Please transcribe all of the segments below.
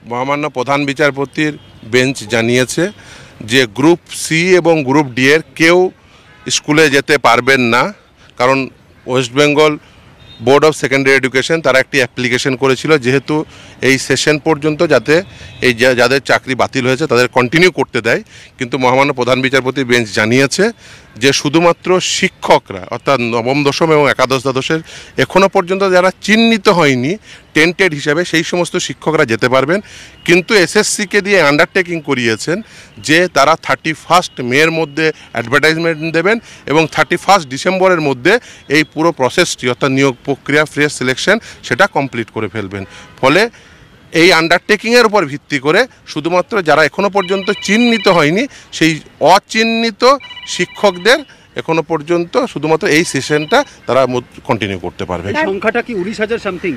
মহামান্য প্রধান বিচারপতির বেঞ্চ জানিয়েছে যে গ্রুপ সি এবং গ্রুপ ডি এর কেউ স্কুলে যেতে পারবেন না, কারণ West Bengal board of secondary education তারা একটি অ্যাপ্লিকেশন করেছিল যেহেতু এই সেশন পর্যন্ত যাতে এই যাদের চাকরি বাতিল হয়েছে তাদের কন্টিনিউ করতে দেয়। কিন্তু মহামান্য প্রধান বিচারপতি বেঞ্চ জানিয়েছে যে শুধুমাত্র শিক্ষকরা অর্থাৎ নবম দশম এবং একাদশ দ্বাদশের এখনও পর্যন্ত যারা চিহ্নিত হয়নি টেন্টেড হিসাবে সেই সমস্ত শিক্ষকরা যেতে পারবেন। কিন্তু এসএসসিকে দিয়ে আন্ডারটেকিং করিয়েছেন যে তারা 31 মের মধ্যে অ্যাডভার্টাইজমেন্ট দেবেন এবং 31 ডিসেম্বরের মধ্যে এই পুরো প্রসেসটি অর্থাৎ নিয়োগ প্রক্রিয়া ফ্রেশ সিলেকশন সেটা কমপ্লিট করে ফেলবেন। ফলে এই আন্ডারটেকিংয়ের উপর ভিত্তি করে শুধুমাত্র যারা এখনও পর্যন্ত চিহ্নিত হয়নি সেই অচিহ্নিত শিক্ষকদের এখনো পর্যন্ত শুধুমাত্র এই সেশনটা তারা কন্টিনিউ করতে পারবে। সংখ্যাটা কি 19,000 সামথিং?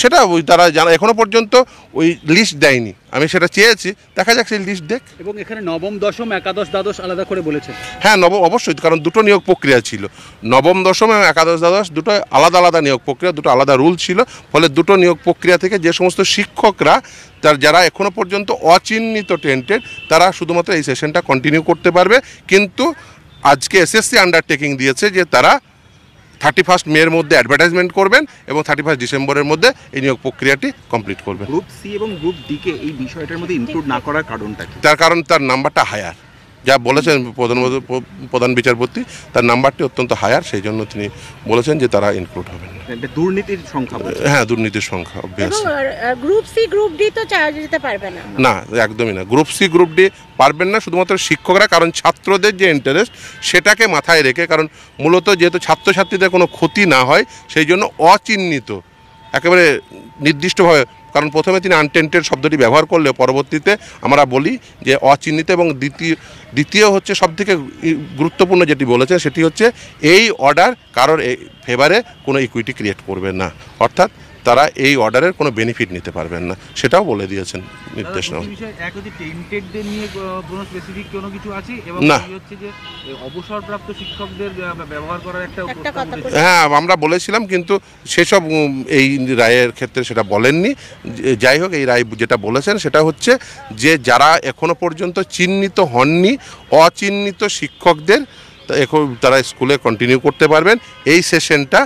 সেটা তারা জানা এখনো পর্যন্ত ওই লিস্ট দেয়নি, আমি সেটা চেয়েছি, দেখা যাক সেই লিস্ট দেখ। এবং এখানে নবম দশম একাদশ দ্বাদশ আলাদা করে বলেছে? হ্যাঁ অবশ্যই, কারণ দুটো নিয়োগ প্রক্রিয়া ছিল, নবম দশম এবং একাদশ দ্বাদশ দুটো আলাদা আলাদা নিয়োগ প্রক্রিয়া, দুটো আলাদা রুল ছিল। ফলে দুটো নিয়োগ প্রক্রিয়া থেকে যে সমস্ত শিক্ষকরা যারা এখনো পর্যন্ত অচিহ্নিত টেন্টেড তারা শুধুমাত্র এই সেশনটা কন্টিনিউ করতে পারবে। কিন্তু আজকে এসএসসি আন্ডারটেকিং দিয়েছে যে তারা 31 মের মধ্যে অ্যাডভার্টাইজমেন্ট করবেন এবং 31 ডিসেম্বরের মধ্যে এই নিয়োগ প্রক্রিয়াটি কমপ্লিট করবেন। গ্রুপ সি এবং গ্রুপ ডি কে এই বিষয়টার মধ্যে ইনক্লুড না করার কারণটা কি? তার কারণ তার নাম্বারটা হায়ার, যা বলেছেন প্রধান বিচারপতি, তার নাম্বারটি অত্যন্ত হায়ার, সেই জন্য তিনি বলেছেন যে তারা ইনক্লুড হবেন। দুর্নীতির সংখ্যা? হ্যাঁ, দুর্নীতির সংখ্যা obviously. Group C group D তো যেতে পারবে না? না, একদমই না। গ্রুপ সি গ্রুপ ডি পারবেন না শুধুমাত্র শিক্ষকরা, কারণ ছাত্রদের যে ইন্টারেস্ট সেটাকে মাথায় রেখে, কারণ মূলত যেহেতু ছাত্রছাত্রীদের কোনো ক্ষতি না হয় সেই জন্য অচিহ্নিত একেবারে নির্দিষ্টভাবে, কারণ প্রথমে তিনি আনটেন্টেড শব্দটি ব্যবহার করলে পরবর্তীতে আমরা বলি যে অচিহ্নিত, এবং দ্বিতীয় হচ্ছে সবথেকে গুরুত্বপূর্ণ যেটি বলেছে সেটি হচ্ছে এই অর্ডার কারোর ফেভারে কোনো ইকুইটি ক্রিয়েট করবে না, অর্থাৎ তারা এই অর্ডারের কোনো বেনিফিট নিতে পারবেন না, সেটাও বলে দিয়েছেন নির্দেশনা। না, অবসরপ্রাপ্ত শিক্ষকদের ব্যবহার করার একটা হ্যাঁ আমরা বলেছিলাম, কিন্তু সেসব এই রায়ের ক্ষেত্রে সেটা বলেননি। যাই হোক, এই রায় যেটা বলেছেন সেটা হচ্ছে যে যারা এখনো পর্যন্ত চিহ্নিত হননি অচিহ্নিত শিক্ষকদের এখন তারা স্কুলে কন্টিনিউ করতে পারবেন এই সেশনটা,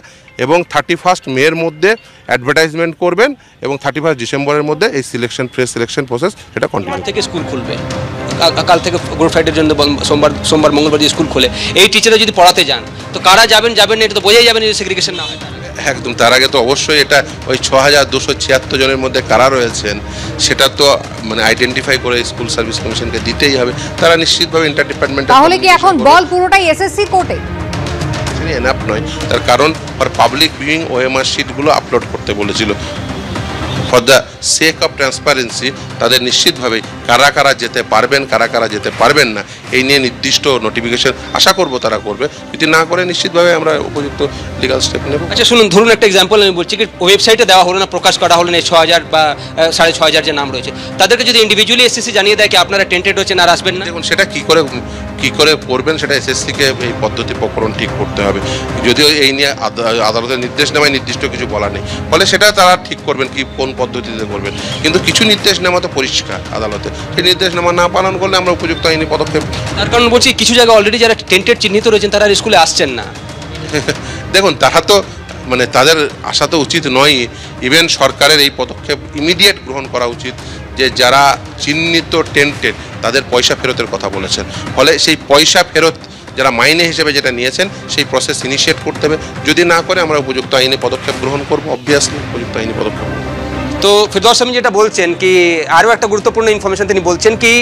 এবং 31 মের মধ্যে অ্যাডভার্টাইজমেন্ট করবেন এবং 31 ডিসেম্বরের মধ্যে এই ফ্রেশ সিলেকশন প্রসেস সেটা কন্টিনিউ থেকে স্কুল খুলবে। কাল থেকে গ্রুপ ফাইটের জন্য সোমবার মঙ্গলবার যে স্কুল খুলে এই টিচাররা যদি পড়াতে যান তো কারা যাবেন না এটা তো বোঝাই যাবেন যদি সেগ্রিগেশন না হয়। একদম, তার আগে তো অবশ্যই এটা ওই 6276 জনের মধ্যে কারা রয়েছেন সেটা তো মানে আইডেন্টিফাই করে স্কুল সার্ভিস কমিশনকে দিতেই হবে, তারা নিশ্চিতভাবে ইন্টার ডিপার্টমেন্ট। তাহলে কি এখন বল পুরোটাই এসএসসি কোর্টে? এনাফ নয়, তার কারণ for public viewing OMR শিটগুলো upload করতে বলেছিল। For the sake of transparency তাদের নিশ্চিতভাবে কারা কারা যেতে পারবেন কারা কারা যেতে পারবেন না এই নিয়ে নির্দিষ্ট নোটিফিকেশন আশা করব তারা করবে, যদি না করে নিশ্চিতভাবে আমরা উপযুক্ত লিগাল স্টেপ নেব। আচ্ছা শুনুন, ধরুন একটা এক্সাম্পল আমি বলছি, কি ওয়েবসাইটে দেওয়া হলো না, প্রকাশ করা হলো না 6000 বা 6500 যে নাম রয়েছে, তাদেরকে যদি ইন্ডিভিজুয়ালি এসএসসি জানিয়ে দেয় কি আপনারা টেন্টেড হচ্ছেন আর আসবেন না, দেখুন সেটা কি করে করবেন সেটা এসএসসিকে এই পদ্ধতি প্রকরণ ঠিক করতে হবে। যদিও এই নিয়ে আদালতের নির্দেশনামায় নির্দিষ্ট কিছু বলা নেই, ফলে সেটা তারা ঠিক করবেন কি কোন পদ্ধতিতে করবেন, কিন্তু কিছু নির্দেশনামা তো পরিষ্কার আদালতে, সেই নির্দেশনামা না পালন করলে আমরা উপযুক্ত আইনি পদক্ষেপ। তার কারণ বলছি কিছু জায়গায় অলরেডি যারা টেন্টেড চিহ্নিত রয়েছেন তারা স্কুলে আসছেন না। দেখুন তারা তো মানে তাদের আসা তো উচিত নয়, ইভেন সরকারের এই পদক্ষেপ ইমিডিয়েট গ্রহণ করা উচিত যে যারা চিহ্নিত টেন্টেড তাদের পয়সা ফেরতের কথা বলেছেন, ফলে সেই পয়সা ফেরত যারা মাইনে হিসেবে যেটা নিয়েছেন সেই প্রসেস ইনিশিয়েট করতে হবে, যদি না করে আমরা উপযুক্ত আইনি পদক্ষেপ গ্রহণ করবো, অবভিয়াসলি উপযুক্ত আইনি পদক্ষেপ। তো ফিরদৌস আহমেদ যেটা বলছেন কি আরও একটা গুরুত্বপূর্ণ ইনফরমেশন তিনি বলছেন কি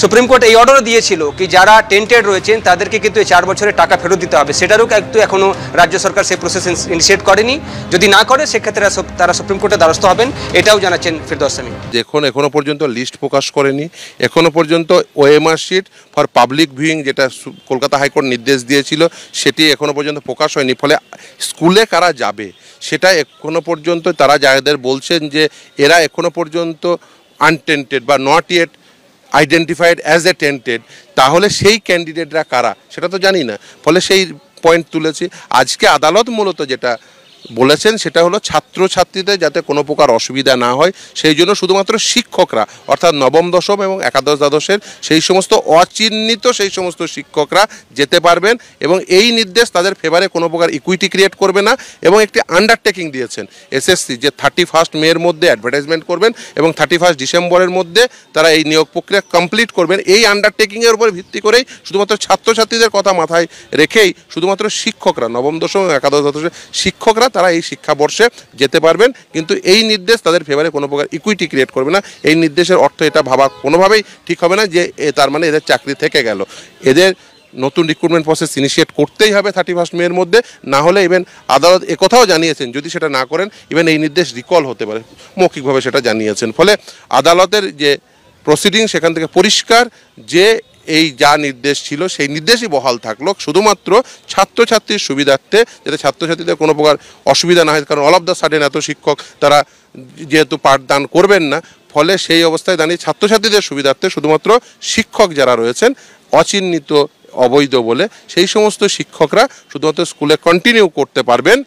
সুপ্রিম কোর্ট এই অর্ডারও দিয়েছিল কি যারা টেন্টেড রয়েছেন তাদেরকে কিন্তু এই 4 বছরের টাকা ফেরত দিতে হবে, সেটারও কিন্তু এখনও রাজ্য সরকার সেই প্রসেস ইনিশিয়েট করেনি, যদি না করে সেক্ষেত্রে তারা সুপ্রিম কোর্টের দ্বারস্থ হবেন, এটাও জানাচ্ছেন ফিরদৌস আহমেদ। দেখুন এখনো পর্যন্ত লিস্ট প্রকাশ করেনি, এখনো পর্যন্ত OMR sheet for public viewing যেটা কলকাতা হাইকোর্ট নির্দেশ দিয়েছিল সেটি এখনো পর্যন্ত প্রকাশ হয়নি, ফলে স্কুলে কারা যাবে সেটা এখনো পর্যন্ত তারা যাদের বলছেন যে এরা এখনো পর্যন্ত আনটেন্টেড বা not yet identified as a tainted, তাহলে সেই ক্যান্ডিডেটরা কারা সেটা তো জানি না, ফলে সেই পয়েন্ট তুলেছি। আজকে আদালত মূলত যেটা বলেছেন সেটা হলো ছাত্রছাত্রীদের যাতে কোনো প্রকার অসুবিধা না হয় সেই জন্য শুধুমাত্র শিক্ষকরা অর্থাৎ নবম দশম এবং একাদশ দ্বাদশের সেই সমস্ত অচিহ্নিত সেই সমস্ত শিক্ষকরা যেতে পারবেন এবং এই নির্দেশ তাদের ফেভারে কোনো প্রকার ইকুইটি ক্রিয়েট করবে না এবং একটি আন্ডারটেকিং দিয়েছেন এসএসসি যে 31 মের মধ্যে অ্যাডভার্টাইজমেন্ট করবেন এবং 31 ডিসেম্বরের মধ্যে তারা এই নিয়োগ প্রক্রিয়া কমপ্লিট করবেন। এই আন্ডারটেকিংয়ের উপর ভিত্তি করেই শুধুমাত্র ছাত্রছাত্রীদের কথা মাথায় রেখেই শুধুমাত্র শিক্ষকরা নবম দশম এবং একাদশ দ্বাদশের শিক্ষকরা তারা এই শিক্ষাবর্ষে যেতে পারবেন, কিন্তু এই নির্দেশ তাদের ফেভারে কোনো প্রকার ইকুইটি ক্রিয়েট করবে না। এই নির্দেশের অর্থ এটা ভাবা কোনোভাবেই ঠিক হবে না যে তার মানে এদের চাকরি থেকে গেল। এদের নতুন রিক্রুটমেন্ট প্রসেস ইনিশিয়েট করতেই হবে 31 মের মধ্যে, না হলে ইভেন আদালত একথাও জানিয়েছেন যদি সেটা না করেন ইভেন এই নির্দেশ রিকল হতে পারে, মৌখিকভাবে সেটা জানিয়েছেন। ফলে আদালতের যে প্রসিডিং সেখান থেকে পরিষ্কার যে এই যা নির্দেশ ছিল সেই নির্দেশই বহাল থাকলো, শুধুমাত্র ছাত্রছাত্রীর সুবিধার্থে যাতে ছাত্রছাত্রীদের কোনো প্রকার অসুবিধা না হয়। কারণ অল অফ দ্য সাডেন এত শিক্ষক তারা যেহেতু পাঠদান করবেন না, ফলে সেই অবস্থায় দাঁড়িয়ে ছাত্রছাত্রীদের সুবিধার্থে শুধুমাত্র শিক্ষক যারা রয়েছেন অচিহ্নিত অবৈধ বলে সেই সমস্ত শিক্ষকরা শুধুমাত্র স্কুলে কন্টিনিউ করতে পারবেন।